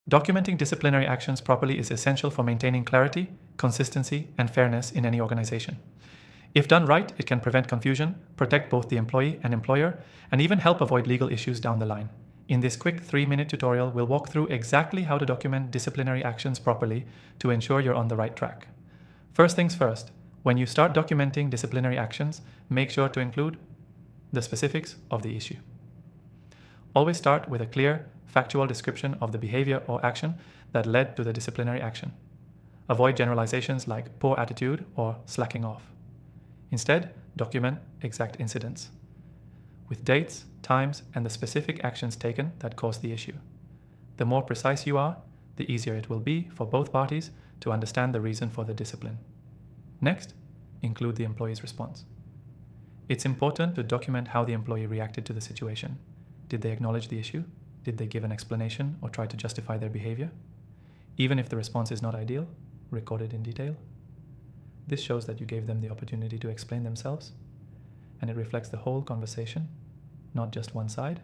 Documenting disciplinary actions properly is essential for maintaining clarity, consistency, and fairness in any organization. If done right, it can prevent confusion, protect both the employee and employer, and even help avoid legal issues down the line. In this quick 3-minute tutorial, we'll walk through exactly how to document disciplinary actions properly to ensure you're on the right track. First things first, when you start documenting disciplinary actions, make sure to include the specifics of the issue. Always start with a clear, factual description of the behavior or action that led to the disciplinary action. Avoid generalizations like poor attitude or slacking off. Instead, document exact incidents with dates, times, and the specific actions taken that caused the issue. The more precise you are, the easier it will be for both parties to understand the reason for the discipline. Next, include the employee's response. It's important to document how the employee reacted to the situation. Did they acknowledge the issue? Did they give an explanation or try to justify their behavior? Even if the response is not ideal, record it in detail. This shows that you gave them the opportunity to explain themselves, and it reflects the whole conversation, not just one side.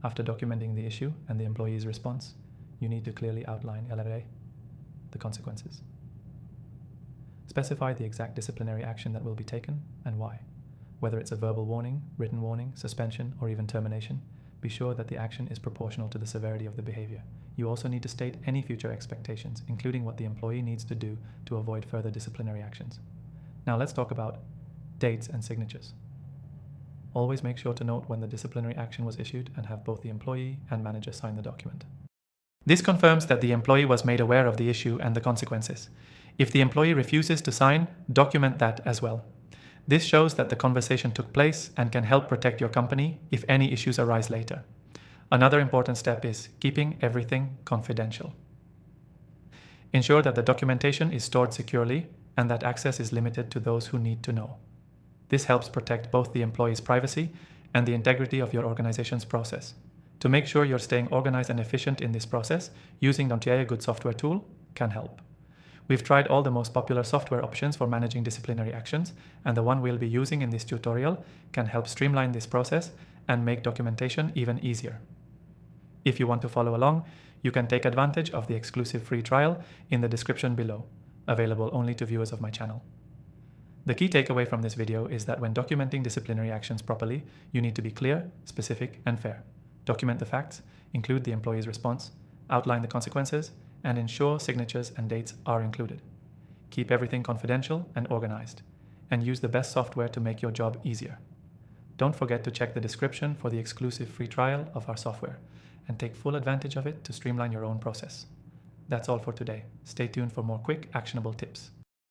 After documenting the issue and the employee's response, you need to clearly outline the consequences. Specify the exact disciplinary action that will be taken and why. Whether it's a verbal warning, written warning, suspension, or even termination, be sure that the action is proportional to the severity of the behavior. You also need to state any future expectations, including what the employee needs to do to avoid further disciplinary actions. Now let's talk about dates and signatures. Always make sure to note when the disciplinary action was issued and have both the employee and manager sign the document. This confirms that the employee was made aware of the issue and the consequences. If the employee refuses to sign, document that as well. This shows that the conversation took place and can help protect your company if any issues arise later. Another important step is keeping everything confidential. Ensure that the documentation is stored securely and that access is limited to those who need to know. This helps protect both the employee's privacy and the integrity of your organization's process. To make sure you're staying organized and efficient in this process, using the Good software tool can help. We've tried all the most popular software options for managing disciplinary actions, and the one we'll be using in this tutorial can help streamline this process and make documentation even easier. If you want to follow along, you can take advantage of the exclusive free trial in the description below, available only to viewers of my channel. The key takeaway from this video is that when documenting disciplinary actions properly, you need to be clear, specific, and fair. Document the facts, include the employee's response, outline the consequences, and ensure signatures and dates are included. Keep everything confidential and organized, and use the best software to make your job easier. Don't forget to check the description for the exclusive free trial of our software, and take full advantage of it to streamline your own process. That's all for today. Stay tuned for more quick, actionable tips.